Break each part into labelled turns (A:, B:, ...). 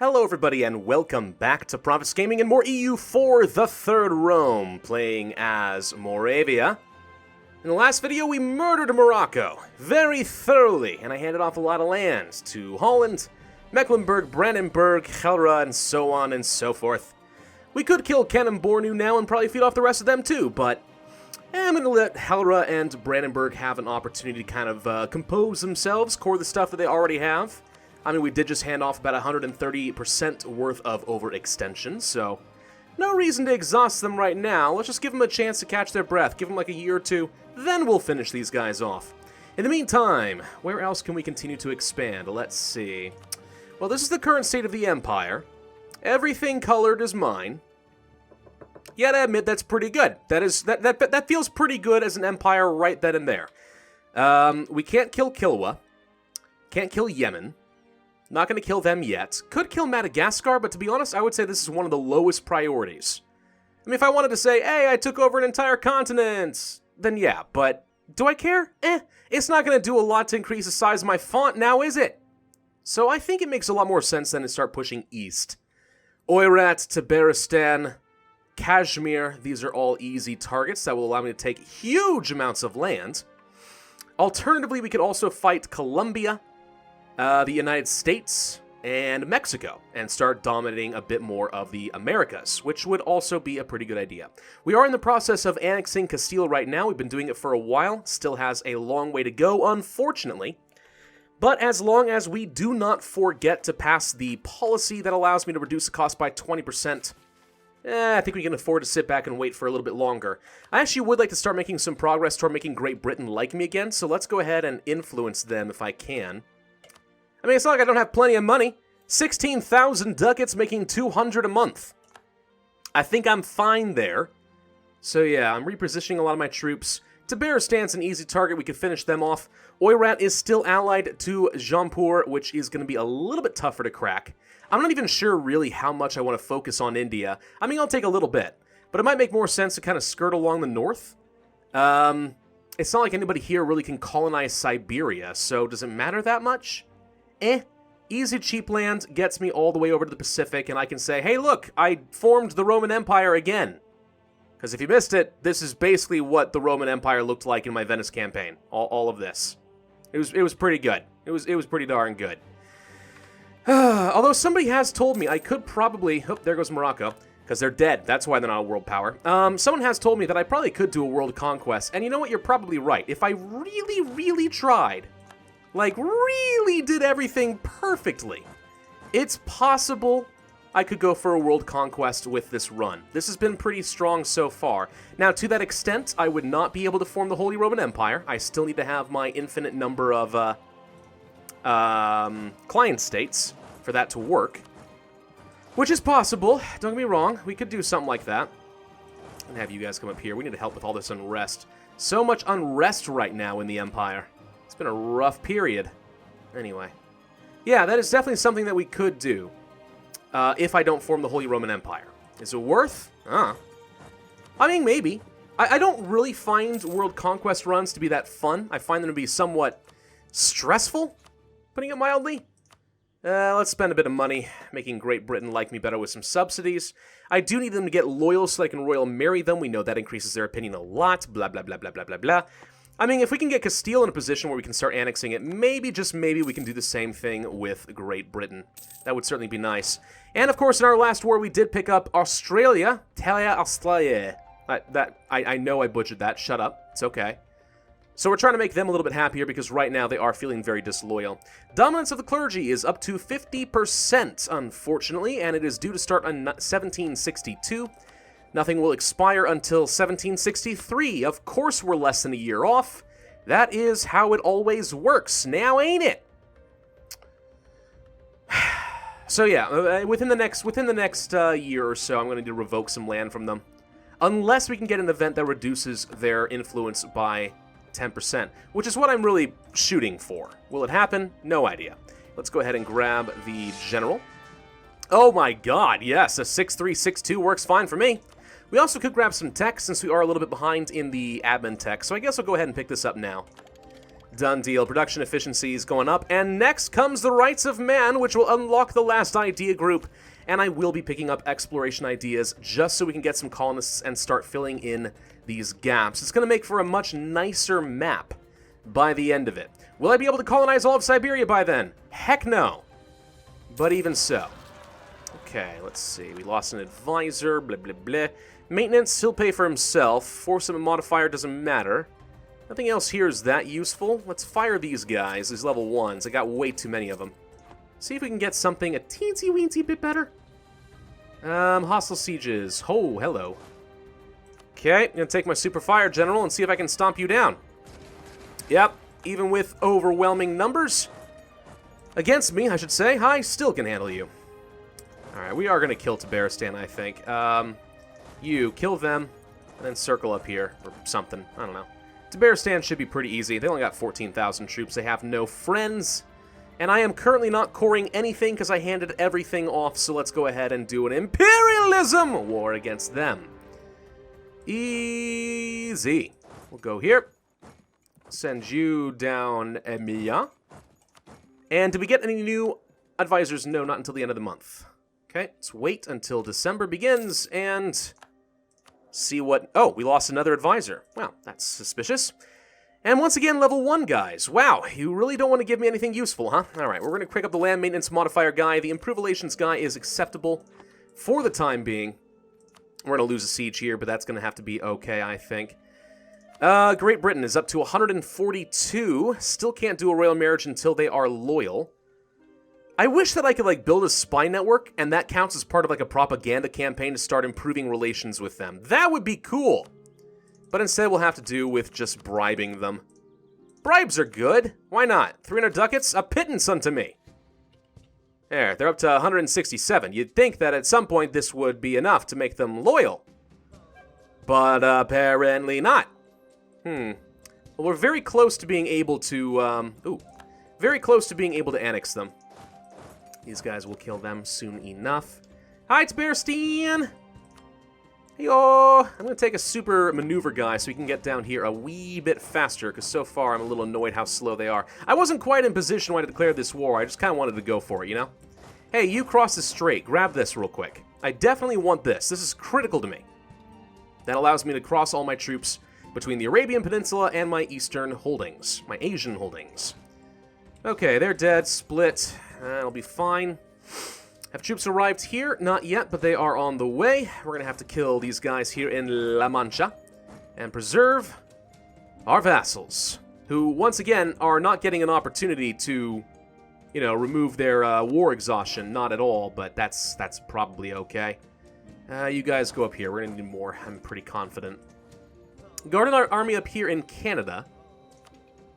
A: Hello everybody and welcome back to Pravus Gaming and more EU for the Third Rome, playing as Moravia. In the last video we murdered Morocco very thoroughly, and I handed off a lot of lands to Holland, Mecklenburg, Brandenburg, Helra, and so on and so forth. We could kill Ken and Bornu now and probably feed off the rest of them too, but I'm going to let Helra and Brandenburg have an opportunity to kind of compose themselves, core the stuff that they already have. I mean, we did just hand off about 130% worth of overextension, so no reason to exhaust them right now. Let's just give them a chance to catch their breath, give them like a year or two, then we'll finish these guys off. In the meantime, where else can we continue to expand? Let's see. Well, this is the current state of the Empire. Everything colored is mine. You gotta admit, that's pretty good. That feels pretty good as an empire right then and there. We can't kill Kilwa. Can't kill Yemen. Not going to kill them yet. Could kill Madagascar, but to be honest, I would say this is one of the lowest priorities. I mean, if I wanted to say, hey, I took over an entire continent, then yeah, but do I care? It's not going to do a lot to increase the size of my font now, is it? So I think it makes a lot more sense than to start pushing east. Oirat, Tabaristan, Kashmir, these are all easy targets that will allow me to take huge amounts of land. Alternatively, we could also fight Colombia, the United States, and Mexico, and start dominating a bit more of the Americas, which would also be a pretty good idea. We are in the process of annexing Castile right now. We've been doing it for a while. Still has a long way to go, unfortunately. But as long as we do not forget to pass the policy that allows me to reduce the cost by 20%, I think we can afford to sit back and wait for a little bit longer. I actually would like to start making some progress toward making Great Britain like me again, so let's go ahead and influence them if I can. I mean, it's not like I don't have plenty of money. 16,000 ducats making 200 a month. I think I'm fine there. So yeah, I'm repositioning a lot of my troops. Tabaristan's an easy target. We can finish them off. Oirat is still allied to Jampur, which is going to be a little bit tougher to crack. I'm not even sure really how much I want to focus on India. I mean, I'll take a little bit. But it might make more sense to kind of skirt along the north. It's not like anybody here really can colonize Siberia, so does it matter that much? Easy cheap land gets me all the way over to the Pacific, and I can say, hey, look, I formed the Roman Empire again. Because if you missed it, this is basically what the Roman Empire looked like in my Venice campaign. All of this. It was pretty good. It was pretty darn good. Although somebody has told me I could probably... Oh, there goes Morocco. Because they're dead. That's why they're not a world power. Someone has told me that I probably could do a world conquest. And you know what? You're probably right. If I really, really tried... like, really did everything perfectly, it's possible I could go for a world conquest with this run. This has been pretty strong so far. Now, to that extent, I would not be able to form the Holy Roman Empire. I still need to have my infinite number of client states for that to work. Which is possible. Don't get me wrong. We could do something like that. And have you guys come up here. We need to help with all this unrest. So much unrest right now in the Empire. It's been a rough period. Anyway. Yeah, that is definitely something that we could do. If I don't form the Holy Roman Empire. Is it worth? I mean, maybe. I don't really find world conquest runs to be that fun. I find them to be somewhat stressful, putting it mildly. Let's spend a bit of money making Great Britain like me better with some subsidies. I do need them to get loyal so I can royal marry them. We know that increases their opinion a lot. Blah, blah, blah, blah, blah, blah, blah. I mean, if we can get Castile in a position where we can start annexing it, maybe, just maybe, we can do the same thing with Great Britain. That would certainly be nice. And, of course, in our last war, we did pick up Australia. Australia. I know I butchered that. Shut up. It's okay. So we're trying to make them a little bit happier because right now they are feeling very disloyal. Dominance of the clergy is up to 50%, unfortunately, and it is due to start on 1762. Nothing will expire until 1763. Of course we're less than a year off. That is how it always works, now ain't it? So yeah, within the next year or so, I'm going to need to revoke some land from them. Unless we can get an event that reduces their influence by 10%, which is what I'm really shooting for. Will it happen? No idea. Let's go ahead and grab the general. Oh my god, yes, a 6-3-6-2 works fine for me. We also could grab some tech, since we are a little bit behind in the admin tech, so I guess I'll go ahead and pick this up now. Done deal. Production efficiency is going up. And next comes the Rights of Man, which will unlock the last idea group. And I will be picking up exploration ideas just so we can get some colonists and start filling in these gaps. It's going to make for a much nicer map by the end of it. Will I be able to colonize all of Siberia by then? Heck no. But even so. Okay, let's see. We lost an advisor, blah, blah, blah. Maintenance, he'll pay for himself. Force and modifier doesn't matter. Nothing else here is that useful. Let's fire these guys, these level 1s. I got way too many of them. See if we can get something a teensy-weensy bit better. Hostile sieges. Oh, hello. Okay, I'm gonna take my super fire general and see if I can stomp you down. Yep, even with overwhelming numbers against me, I should say, I still can handle you. Alright, we are gonna kill Tabaristan, I think. You kill them, and then circle up here, or something. I don't know. Tabaristan should be pretty easy. They only got 14,000 troops. They have no friends. And I am currently not coring anything because I handed everything off, so let's go ahead and do an imperialism war against them. Easy. We'll go here. Send you down Emilia. And did we get any new advisors? No, not until the end of the month. Okay, let's wait until December begins and see what... Oh, we lost another advisor. Wow, that's suspicious. And once again, level 1 guys. Wow, you really don't want to give me anything useful, huh? Alright, we're going to pick up the land maintenance modifier guy. The improve relations guy is acceptable for the time being. We're going to lose a siege here, but that's going to have to be okay, I think. Great Britain is up to 142. Still can't do a royal marriage until they are loyal. I wish that I could, like, build a spy network, and that counts as part of, like, a propaganda campaign to start improving relations with them. That would be cool! But instead we'll have to do with just bribing them. Bribes are good. Why not? 300 ducats? A pittance unto me. There, they're up to 167. You'd think that at some point this would be enough to make them loyal. But apparently not. Well, we're very close to being able to, very close to being able to annex them. These guys will kill them soon enough. Hi, Tabaristan! Hey-oh! I'm going to take a super maneuver guy so we can get down here a wee bit faster, because so far I'm a little annoyed how slow they are. I wasn't quite in position when I declared this war, I just kind of wanted to go for it, you know? Hey, you cross the strait. Grab this real quick. I definitely want this. This is critical to me. That allows me to cross all my troops between the Arabian Peninsula and my eastern holdings. My Asian holdings. Okay, they're dead. Split. That'll be fine. Have troops arrived here? Not yet, but they are on the way. We're going to have to kill these guys here in La Mancha and preserve our vassals, who, once again, are not getting an opportunity to, you know, remove their war exhaustion. Not at all, but that's probably okay. You guys go up here. We're going to need more. I'm pretty confident. Guarding our army up here in Canada,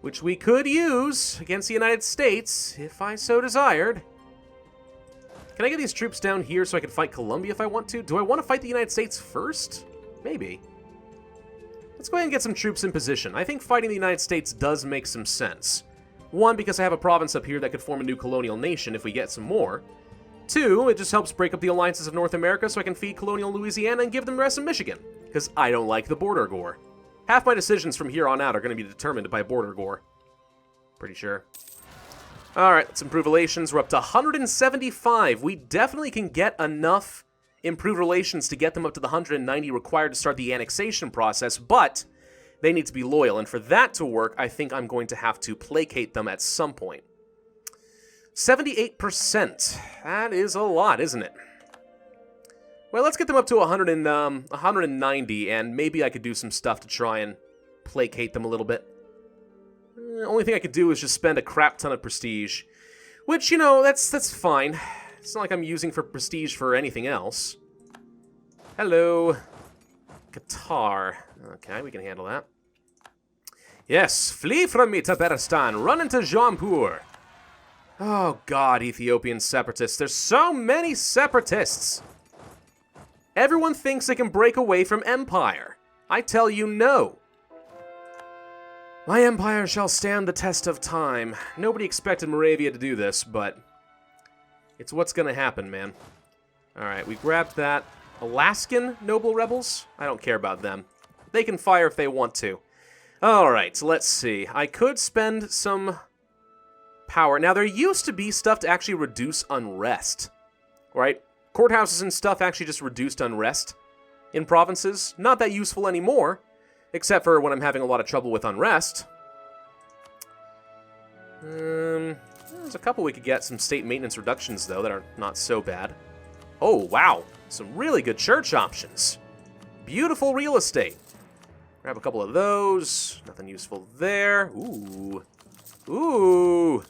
A: which we could use against the United States, if I so desired. Can I get these troops down here so I can fight Colombia if I want to? Do I want to fight the United States first? Maybe. Let's go ahead and get some troops in position. I think fighting the United States does make some sense. One, because I have a province up here that could form a new colonial nation if we get some more. Two, it just helps break up the alliances of North America so I can feed colonial Louisiana and give them the rest of Michigan. Because I don't like the border gore. Half my decisions from here on out are going to be determined by border gore. Pretty sure. Alright, let's improve relations. We're up to 175. We definitely can get enough improved relations to get them up to the 190 required to start the annexation process, but they need to be loyal. And for that to work, I think I'm going to have to placate them at some point. 78%. That is a lot, isn't it? Well, let's get them up to 190, and maybe I could do some stuff to try and placate them a little bit. The only thing I could do is just spend a crap ton of prestige. Which, you know, that's fine. It's not like I'm using for prestige for anything else. Hello. Qatar. Okay, we can handle that. Yes, flee from me, Tabaristan. Run into Jampur. Oh, God, Ethiopian separatists. There's so many separatists. Everyone thinks they can break away from empire. I tell you no. My empire shall stand the test of time. Nobody expected Moravia to do this, but it's what's gonna happen, man. Alright, we grabbed that. Alaskan noble rebels? I don't care about them. They can fire if they want to. Alright, so let's see. I could spend some power. Now, there used to be stuff to actually reduce unrest, right? Courthouses and stuff actually just reduced unrest in provinces. Not that useful anymore, except for when I'm having a lot of trouble with unrest. There's a couple we could get. Some state maintenance reductions, though, that are not so bad. Oh, wow. Some really good church options. Beautiful real estate. Grab a couple of those. Nothing useful there. Ooh. Ooh.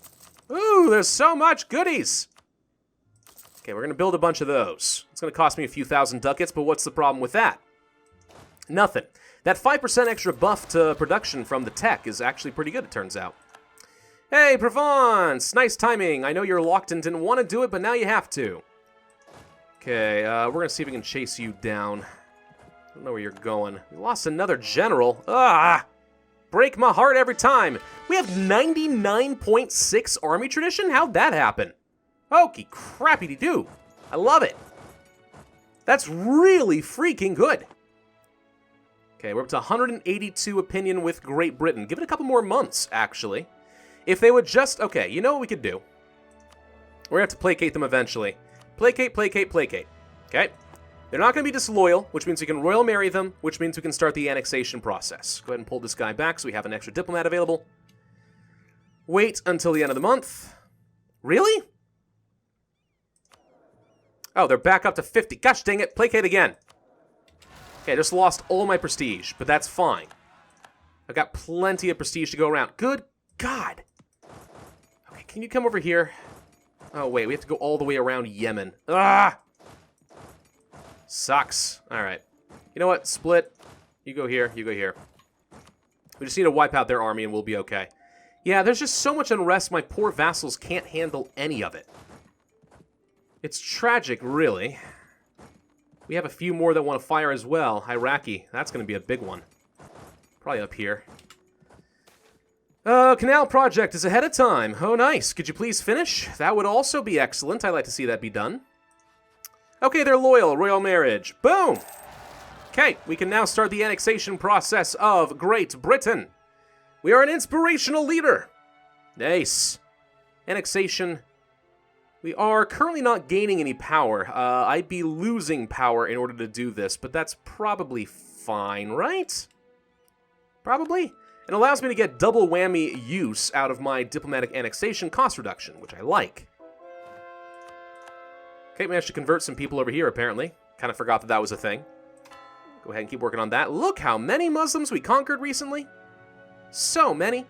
A: Ooh, there's so much goodies. Okay, we're going to build a bunch of those. It's going to cost me a few thousand ducats, but what's the problem with that? Nothing. That 5% extra buff to production from the tech is actually pretty good, it turns out. Hey, Provence! Nice timing. I know you're locked and didn't want to do it, but now you have to. Okay, we're going to see if we can chase you down. I don't know where you're going. We lost another general. Ah! Break my heart every time. We have 99.6 army tradition? How'd that happen? Okey crappy-de-doo. I love it. That's really freaking good. Okay, we're up to 182 opinion with Great Britain. Give it a couple more months, actually. If they would just... Okay, you know what we could do? We're going to have to placate them eventually. Placate, placate, placate. Okay? They're not going to be disloyal, which means we can royal marry them, which means we can start the annexation process. Go ahead and pull this guy back so we have an extra diplomat available. Wait until the end of the month. Really? Oh, they're back up to 50. Gosh dang it, placate again. Okay, I just lost all my prestige, but that's fine. I've got plenty of prestige to go around. Good God. Okay, can you come over here? Oh, wait, we have to go all the way around Yemen. Ah! Sucks. Alright. You know what? Split. You go here, you go here. We just need to wipe out their army and we'll be okay. Yeah, there's just so much unrest, my poor vassals can't handle any of it. It's tragic, really. We have a few more that want to fire as well. Iraqi. That's going to be a big one. Probably up here. Canal project is ahead of time. Oh, nice. Could you please finish? That would also be excellent. I'd like to see that be done. Okay, they're loyal. Royal marriage. Boom! Okay, we can now start the annexation process of Great Britain. We are an inspirational leader. Nice. Annexation. We are currently not gaining any power. I'd be losing power in order to do this, but that's probably fine, right? Probably. It allows me to get double whammy use out of my diplomatic annexation cost reduction, which I like. Okay, managed to convert some people over here, apparently. Kind of forgot that that was a thing. Go ahead and keep working on that. Look how many Muslims we conquered recently. So many.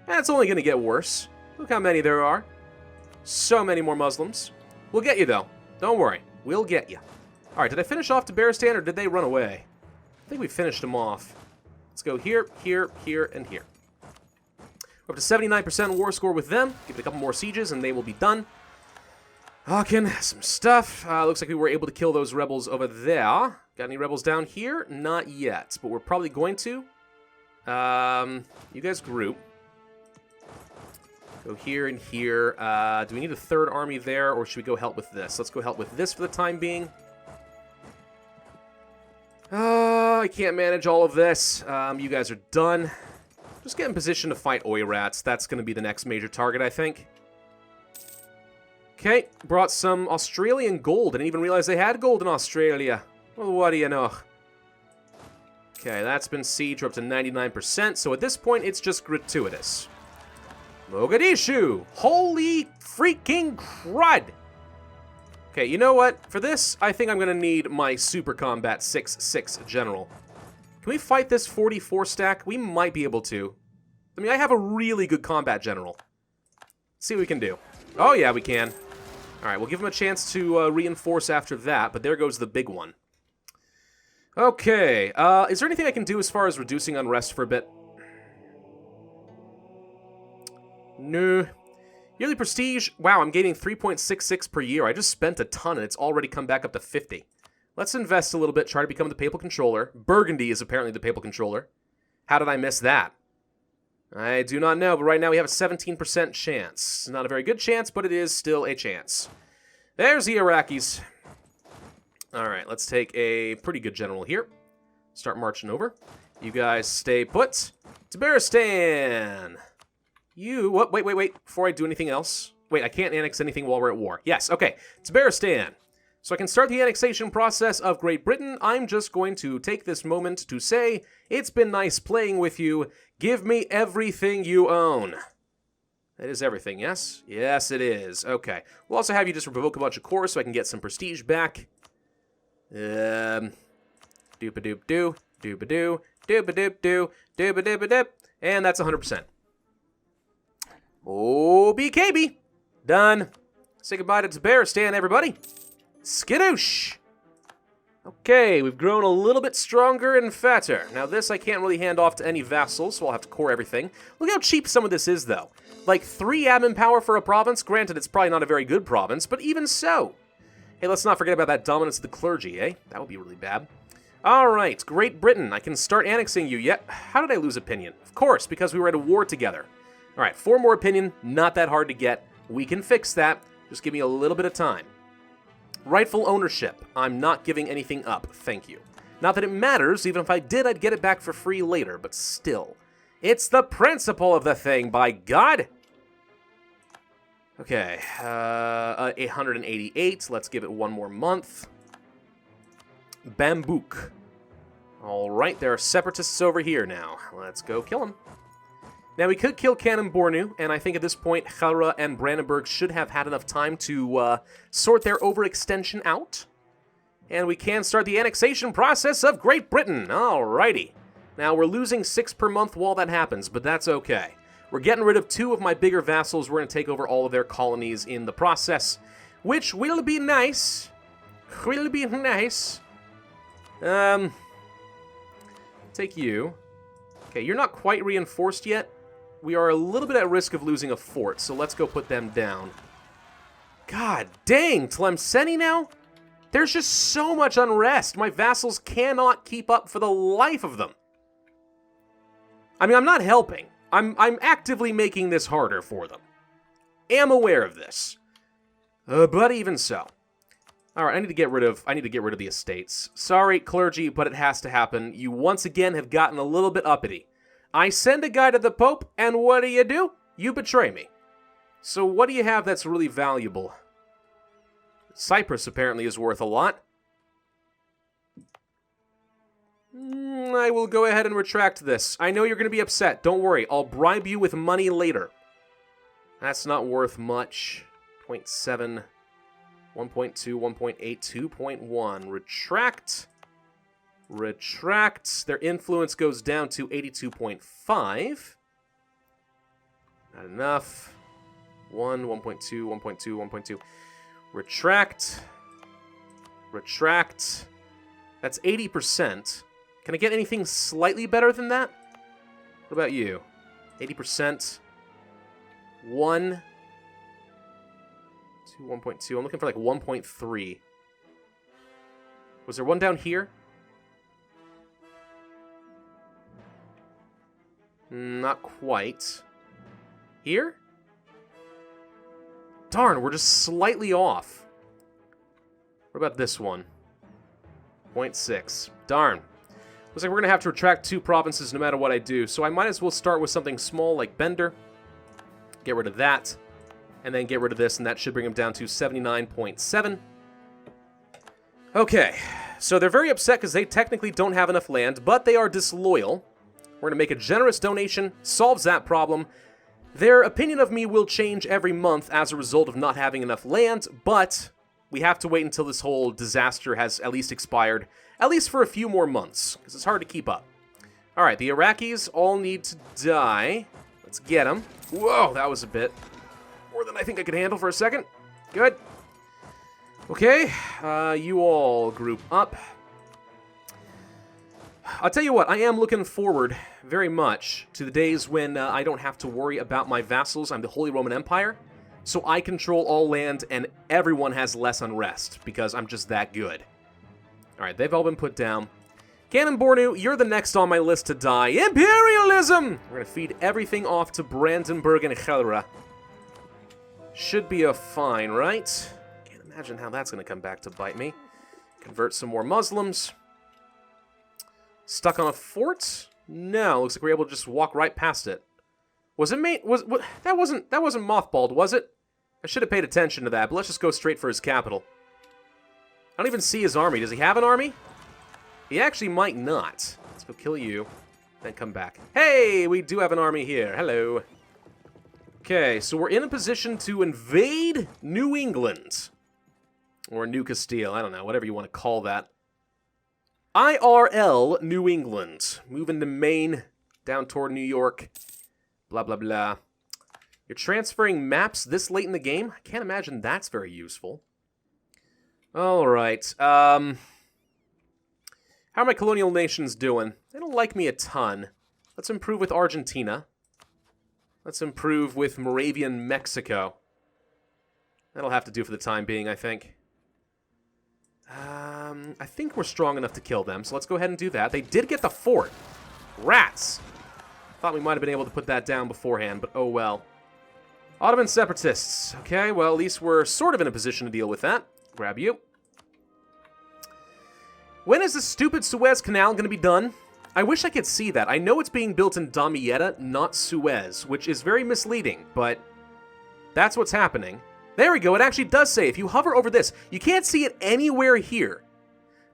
A: And it's only going to get worse. Look how many there are. So many more Muslims. We'll get you, though. Don't worry. We'll get you. All right, did I finish off Tabaristan, or did they run away? I think we finished them off. Let's go here, here, here, and here. We're up to 79% war score with them. Give it a couple more sieges, and they will be done. Hawking, some stuff. Looks like we were able to kill those rebels over there. Got any rebels down here? Not yet, but we're probably going to. You guys group. Go here and here. Do we need a third army there, or should we go help with this? Let's go help with this for the time being. I can't manage all of this. You guys are done. Just get in position to fight Oirats. That's going to be the next major target, I think. Okay, brought some Australian gold. Didn't even realize they had gold in Australia. Well, what do you know? Okay, that's been sieged. We're up to 99%, so at this point, it's just gratuitous. Mogadishu! Holy freaking crud! Okay, you know what? For this, I think I'm going to need my Super Combat 6-6 General. Can we fight this 44 stack? We might be able to. I mean, I have a really good Combat General. Let's see what we can do. Oh, yeah, we can. Alright, we'll give him a chance to reinforce after that, but there goes the big one. Okay, is there anything I can do as far as reducing unrest for a bit? No. Yearly prestige. Wow, I'm gaining 3.66 per year. I just spent a ton, and it's already come back up to 50. Let's invest a little bit, try to become the Papal Controller. Burgundy is apparently the Papal Controller. How did I miss that? I do not know, but right now we have a 17% chance. Not a very good chance, but it is still a chance. There's the Iraqis. Alright, let's take a pretty good general here. Start marching over. You guys stay put. Tabaristan! You... What? Wait. Before I do anything else... Wait, I can't annex anything while we're at war. Yes, okay. Tabaristan. So I can start the annexation process of Great Britain. I'm just going to take this moment to say, it's been nice playing with you. Give me everything you own. That is everything, yes? Yes, it is. Okay. We'll also have you just revoke a bunch of cores so I can get some prestige back. Doop-a-doop-doo, doop-a-doo, doop-a-doop-doo, doop-a-doop-a-doop, and that's 100%. Oh, BKB. Done. Say goodbye to Tabaristan, everybody. Skadoosh! Okay, we've grown a little bit stronger and fatter. Now this I can't really hand off to any vassals, so I'll have to core everything. Look how cheap some of this is, though. Like 3 admin power for a province. Granted, it's probably not a very good province, but even so. Hey, let's not forget about that dominance of the clergy, eh? That would be really bad. Alright, Great Britain. I can start annexing you yet. How did I lose opinion? Of course, because we were at a war together. Alright, 4 more opinion. Not that hard to get. We can fix that. Just give me a little bit of time. Rightful ownership. I'm not giving anything up, thank you. Not that it matters, even if I did, I'd get it back for free later, but still. It's the principle of the thing, by God! Okay, 888, let's give it 1 more month. Bambouk. Alright, there are separatists over here now. Let's go kill them. Now, we could kill Cannon Bornu, and I think at this point, Chalra and Brandenburg should have had enough time to sort their overextension out. And we can start the annexation process of Great Britain. Alrighty. Now, we're losing 6 per month while that happens, but that's okay. We're getting rid of 2 of my bigger vassals. We're going to take over all of their colonies in the process, which will be nice. Will be nice. Take you. Okay, you're not quite reinforced yet. We are a little bit at risk of losing a fort, so let's go put them down. God dang, Tlemceni now? There's just so much unrest. My vassals cannot keep up for the life of them. I mean, I'm not helping. I'm actively making this harder for them. Am aware of this. But even so. Alright, I need to get rid of the estates. Sorry, clergy, but it has to happen. You once again have gotten a little bit uppity. I send a guy to the Pope, and what do? You betray me. So what do you have that's really valuable? Cyprus apparently is worth a lot. I will go ahead and retract this. I know you're going to be upset. Don't worry. I'll bribe you with money later. That's not worth much. 0.7, 1.2, 1.8, 2.1. Retract. Retract. Their influence goes down to 82.5. Not enough. 1, 1.2, 1.2, 1.2. Retract. Retract. That's 80%. Can I get anything slightly better than that? What about you? 80%. 1. 2, 1.2. I'm looking for like 1.3. Was there one down here? Not quite. Here? Darn, we're just slightly off. What about this one? 0.6. Darn. Looks like we're going to have to retract 2 provinces no matter what I do, so I might as well start with something small like Bender. Get rid of that. And then get rid of this, and that should bring them down to 79.7. Okay, so they're very upset because they technically don't have enough land, but they are disloyal. We're going to make a generous donation, solves that problem. Their opinion of me will change every month as a result of not having enough land, but we have to wait until this whole disaster has at least expired, at least for a few more months, because it's hard to keep up. Alright, the Iraqis all need to die. Let's get them. Whoa, that was a bit more than I think I could handle for a second. Good. Okay, you all group up. I'll tell you what, I am looking forward very much to the days when I don't have to worry about my vassals. I'm the Holy Roman Empire, so I control all land and everyone has less unrest because I'm just that good. Alright, they've all been put down. Cannon Bornu, you're the next on my list to die. Imperialism! We're going to feed everything off to Brandenburg and Chalra. Should be a fine, right? Can't imagine how that's going to come back to bite me. Convert some more Muslims. Stuck on a fort? No, looks like we're able to just walk right past it. Was it that wasn't mothballed, was it? I should have paid attention to that, but let's just go straight for his capital. I don't even see his army. Does he have an army? He actually might not. Let's go kill you, then come back. Hey, we do have an army here. Hello. Okay, so we're in a position to invade New England. Or New Castile, I don't know, whatever you want to call that. IRL New England. Moving to Maine, down toward New York. Blah, blah, blah. You're transferring maps this late in the game? I can't imagine that's very useful. Alright, how are my colonial nations doing? They don't like me a ton. Let's improve with Argentina. Let's improve with Moravian Mexico. That'll have to do for the time being, I think. I think we're strong enough to kill them, so let's go ahead and do that. They did get the fort. Rats! Thought we might have been able to put that down beforehand, but oh well. Ottoman separatists. Okay, well, at least we're sort of in a position to deal with that. Grab you. When is the stupid Suez Canal going to be done? I wish I could see that. I know it's being built in Damietta, not Suez, which is very misleading, but that's what's happening. There we go. It actually does say, if you hover over this, you can't see it anywhere here.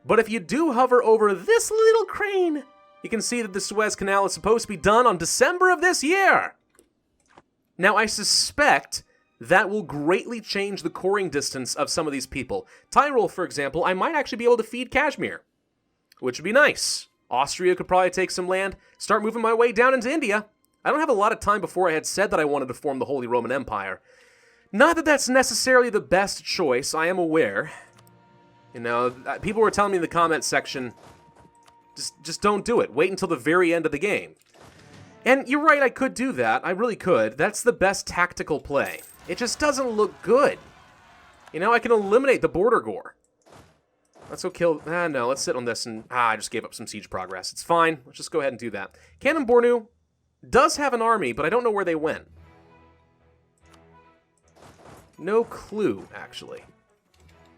A: But if you do hover over this little crane, you can see that the Suez Canal is supposed to be done on December of this year. Now, I suspect that will greatly change the coring distance of some of these people. Tyrol, for example, I might actually be able to feed Kashmir, which would be nice. Austria could probably take some land, start moving my way down into India. I don't have a lot of time before I had said that I wanted to form the Holy Roman Empire. Not that that's necessarily the best choice, I am aware. You know, people were telling me in the comments section, just don't do it. Wait until the very end of the game. And you're right, I could do that. I really could. That's the best tactical play. It just doesn't look good. You know, I can eliminate the border gore. Let's go kill... no, let's sit on this and... I just gave up some siege progress. It's fine. Let's just go ahead and do that. Canon Bornu does have an army, but I don't know where they went. No clue, actually.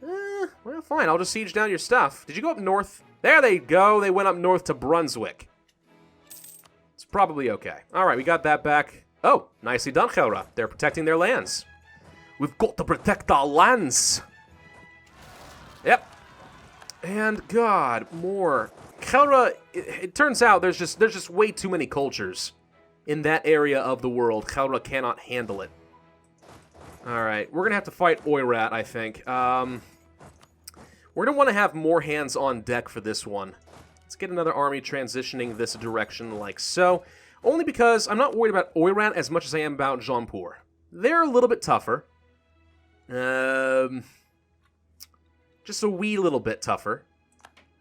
A: Well, fine. I'll just siege down your stuff. Did you go up north? There they go. They went up north to Brunswick. It's probably okay. All right, we got that back. Oh, nicely done, Helra. They're protecting their lands. We've got to protect our lands. Yep. And, God, more. Helra, it turns out there's just way too many cultures in that area of the world. Helra cannot handle it. Alright, we're going to have to fight Oirat, I think. We're going to want to have more hands on deck for this one. Let's get another army transitioning this direction like so. Only because I'm not worried about Oirat as much as I am about Jaunpur. They're a little bit tougher. Just a wee little bit tougher.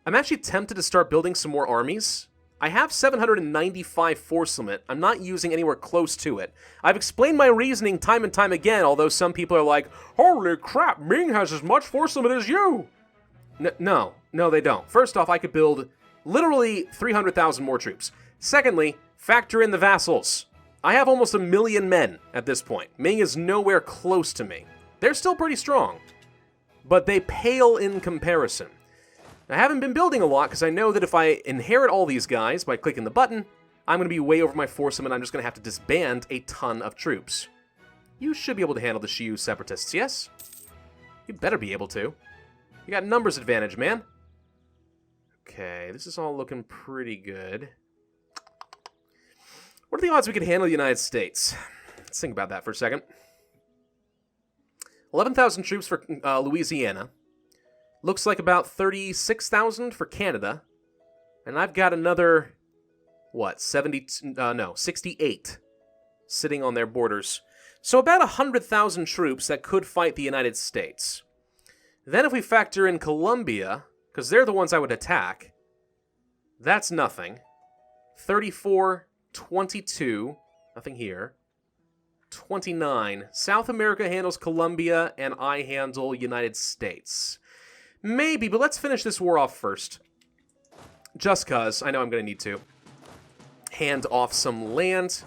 A: I'm actually tempted to start building some more armies. I have 795 force limit. I'm not using anywhere close to it. I've explained my reasoning time and time again, although some people are like, holy crap, Ming has as much force limit as you! No, they don't. First off, I could build literally 300,000 more troops. Secondly, factor in the vassals. I have almost 1 million men at this point. Ming is nowhere close to me. They're still pretty strong, but they pale in comparison. I haven't been building a lot because I know that if I inherit all these guys by clicking the button, I'm going to be way over my force limit and I'm just going to have to disband a ton of troops. You should be able to handle the Shiyu separatists, yes? You better be able to. You got numbers advantage, man. Okay, this is all looking pretty good. What are the odds we could handle the United States? Let's think about that for a second. 11,000 troops for Louisiana. Looks like about 36,000 for Canada. And I've got another, what, 68 sitting on their borders. So about 100,000 troops that could fight the United States. Then if we factor in Colombia, because they're the ones I would attack, that's nothing. 34, 22, nothing here. 29. South America handles Colombia, and I handle United States. Maybe, but let's finish this war off first. Just cause, I know I'm going to need to. Hand off some land.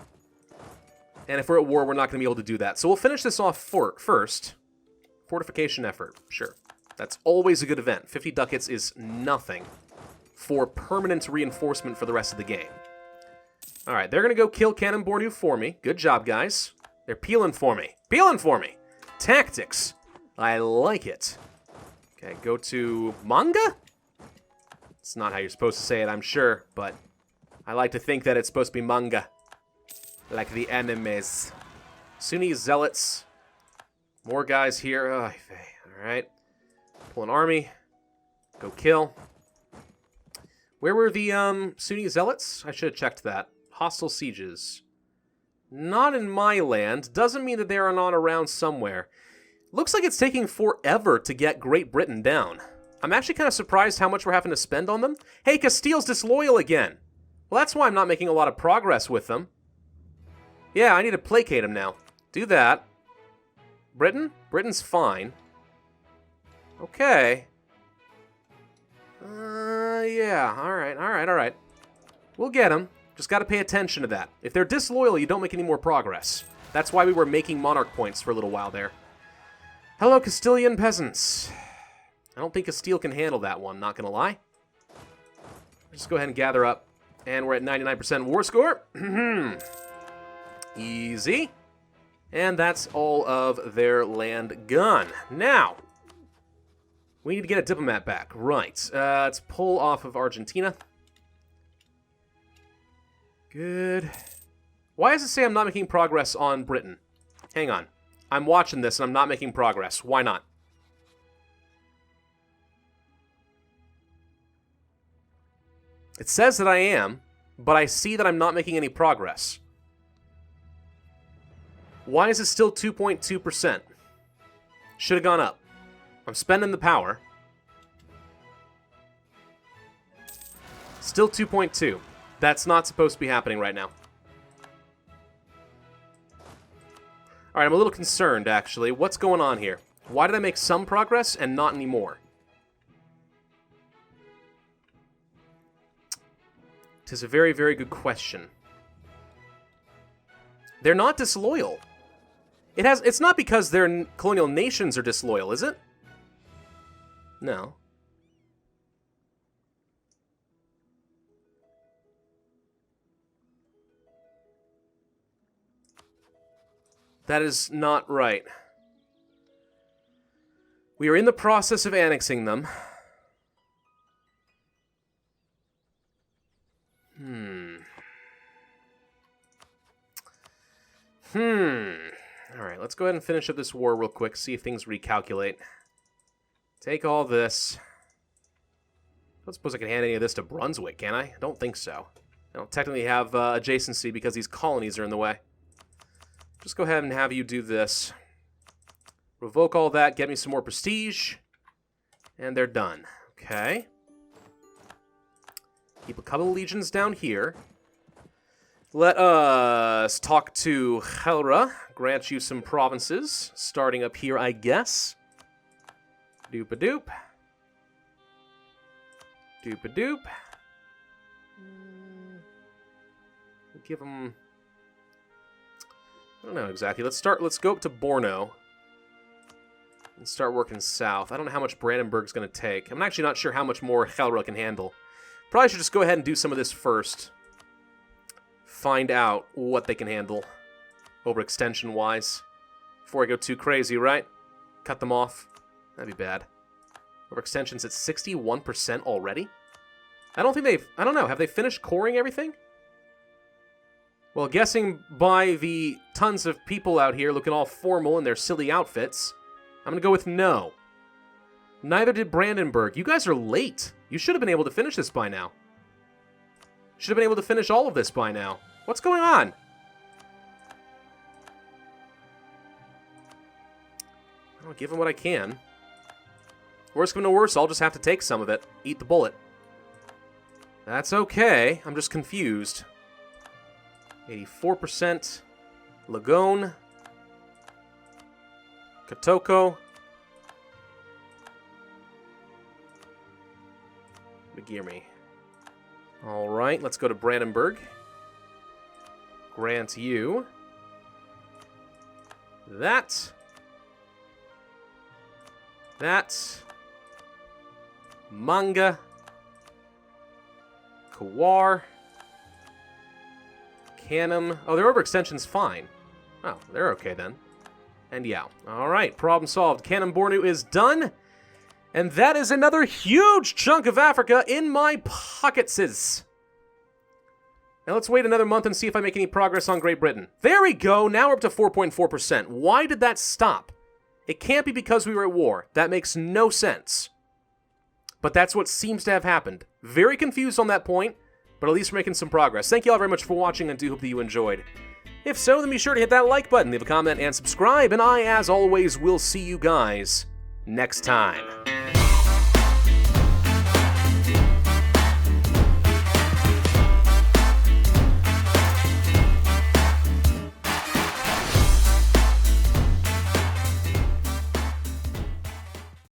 A: And if we're at war, we're not going to be able to do that. So we'll finish this off first. Fortification effort, sure. That's always a good event. 50 ducats is nothing. for permanent reinforcement for the rest of the game. Alright, they're going to go kill Cannon Bornu for me. Good job, guys. They're peeling for me. Peeling for me! Tactics. I like it. Okay, go to manga? It's not how you're supposed to say it, I'm sure, but I like to think that it's supposed to be manga. Like the animes. Sunni zealots. More guys here. Oh, alright. Pull an army. Go kill. Where were the Sunni zealots? I should have checked that. Hostile sieges. Not in my land. Doesn't mean that they are not around somewhere. Looks like it's taking forever to get Great Britain down. I'm actually kind of surprised how much we're having to spend on them. Hey, Castile's disloyal again. Well, that's why I'm not making a lot of progress with them. Yeah, I need to placate him now. Do that. Britain? Britain's fine. Okay. Yeah, alright. We'll get them. Just gotta pay attention to that. If they're disloyal, you don't make any more progress. That's why we were making monarch points for a little while there. Hello, Castilian peasants. I don't think Castile can handle that one, not gonna lie. Just go ahead and gather up. And we're at 99% war score. Easy. And that's all of their land gone. Now, we need to get a diplomat back. Right. Let's pull off of Argentina. Good. Why does it say I'm not making progress on Britain? Hang on. I'm watching this and I'm not making progress. Why not? It says that I am, but I see that I'm not making any progress. Why is it still 2.2%? Should have gone up. I'm spending the power. Still 2.2. That's not supposed to be happening right now. Alright, I'm a little concerned, actually. What's going on here? Why did I make some progress and not anymore? It is a very, very good question. They're not disloyal. It's not because their colonial nations are disloyal, is it? No. That is not right. We are in the process of annexing them. Alright, let's go ahead and finish up this war real quick, see if things recalculate. Take all this. I don't suppose I can hand any of this to Brunswick, can I? I don't think so. I don't technically have adjacency because these colonies are in the way. Just go ahead and have you do this. Revoke all that, get me some more prestige. And they're done. Okay. Keep a couple of legions down here. Let us talk to Helra. Grant you some provinces. Starting up here, I guess. Doop-a-doop. Doop-a-doop. We'll give them... I don't know exactly. Let's go up to Borno. And start working south. I don't know how much Brandenburg's going to take. I'm actually not sure how much more Helra can handle. Probably should just go ahead and do some of this first. Find out what they can handle. Overextension-wise. Before I go too crazy, right? Cut them off. That'd be bad. Overextension's at 61% already? I don't know. Have they finished coring everything? Well, guessing by the tons of people out here looking all formal in their silly outfits, I'm going to go with no. Neither did Brandenburg. You guys are late. You should have been able to finish this by now. Should have been able to finish all of this by now. What's going on? I'll give them what I can. Worst come to worst, I'll just have to take some of it. Eat the bullet. That's okay. I'm just confused. 84%. Lagone. Kotoko. Begirme. Alright, let's go to Brandenburg. Grant you that. That. Manga. Kawar. Canum. Oh, their overextension's fine. Oh, they're okay then. And Yao. Alright, problem solved. Canum Bornu is done. And that is another huge chunk of Africa in my pocketses. Now let's wait another month and see if I make any progress on Great Britain. There we go, now we're up to 4.4%. Why did that stop? It can't be because we were at war. That makes no sense. But that's what seems to have happened. Very confused on that point, but at least we're making some progress. Thank you all very much for watching, and do hope that you enjoyed. If so, then be sure to hit that like button, leave a comment, and subscribe, and I, as always, will see you guys next time.